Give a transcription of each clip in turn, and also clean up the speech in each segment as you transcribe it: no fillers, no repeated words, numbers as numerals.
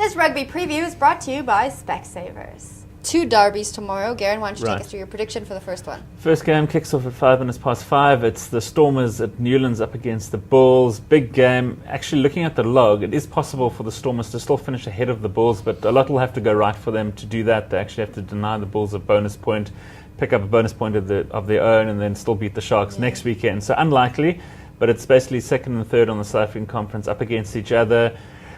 This rugby preview is brought to you by Specsavers. 2 derbies tomorrow. Garen, why don't you take us through your prediction for the first one? First game kicks off at 5:05. It's the Stormers at Newlands up against the Bulls. Big game. Actually, looking at the log, it is possible for the Stormers to still finish ahead of the Bulls, but a lot will have to go right for them to do that. They actually have to deny the Bulls a bonus point, pick up a bonus point of their own, and then still beat the Sharks next weekend. So unlikely, but it's basically second and third on the South African Conference up against each other.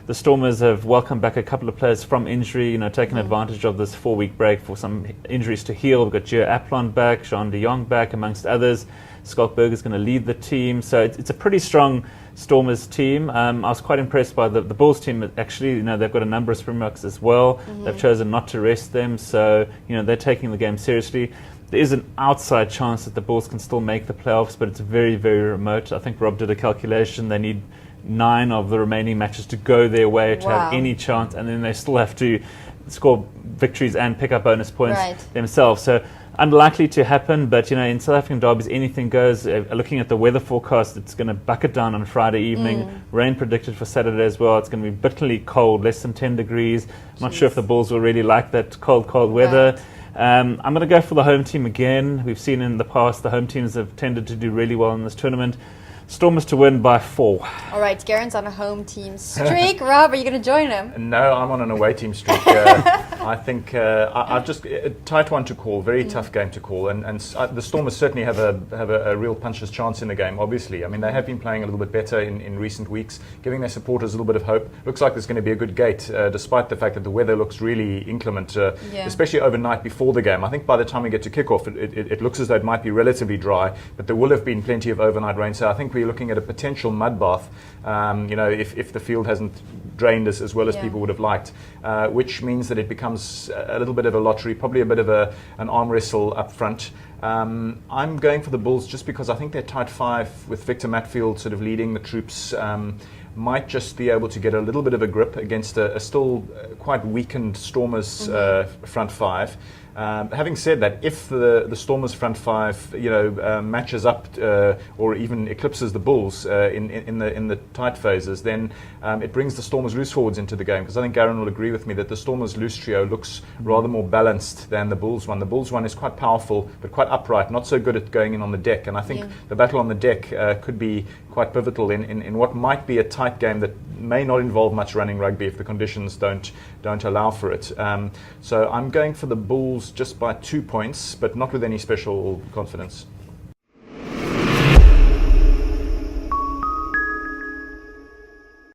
The Stormers have welcomed back a couple of players from injury, taken advantage of this 4-week break for some injuries to heal. We've got Gio Aplon back, Jean de Jong back, amongst others. Schalk Burger is going to lead the team. So it's a pretty strong Stormers team. I was quite impressed by the Bulls team. Actually, they've got a number of Springboks as well. They've chosen not to rest them. So, they're taking the game seriously. There is an outside chance that the Bulls can still make the playoffs, but it's very, very remote. I think Rob did a calculation. They need 9 of the remaining matches to go their way to have any chance, and then they still have to score victories and pick up bonus points themselves. So unlikely to happen, but in South African derbies anything goes. Looking at the weather forecast, it's going to bucket down on Friday evening. Rain predicted for Saturday as well. It's going to be bitterly cold, less than 10 degrees. I'm not sure if the Bulls will really like that cold weather. I'm going to go for the home team again. We've seen in the past the home teams have tended to do really well in this tournament. Stormers to win by 4. All right, Garen's on a home team streak. Rob, are you going to join him? No, I'm on an away team streak. I think I've just a tight one to call, very tough game to call, and the Stormers certainly have a real puncher's chance in the game. Obviously, I mean they have been playing a little bit better in recent weeks, giving their supporters a little bit of hope. Looks like there's going to be a good gate, despite the fact that the weather looks really inclement, especially overnight before the game. I think by the time we get to kickoff, it looks as though it might be relatively dry, but there will have been plenty of overnight rain. So I think we're looking at a potential mud bath, if the field hasn't drained as well as people would have liked, which means that it becomes a little bit of a lottery, probably a bit of an arm wrestle up front. I'm going for the Bulls just because I think their tight 5 with Victor Matfield sort of leading the troops might just be able to get a little bit of a grip against a still quite weakened Stormers front 5. Having said that, if the Stormers front 5, matches up or even eclipses the Bulls in the tight phases, then it brings the Stormers loose forwards into the game. Because I think Garen will agree with me that the Stormers loose trio looks rather more balanced than the Bulls one. The Bulls one is quite powerful, but quite upright, not so good at going in on the deck. And I think the battle on the deck could be quite pivotal in what might be a tight game that may not involve much running rugby if the conditions don't allow for it. So I'm going for the Bulls just by 2 points, but not with any special confidence.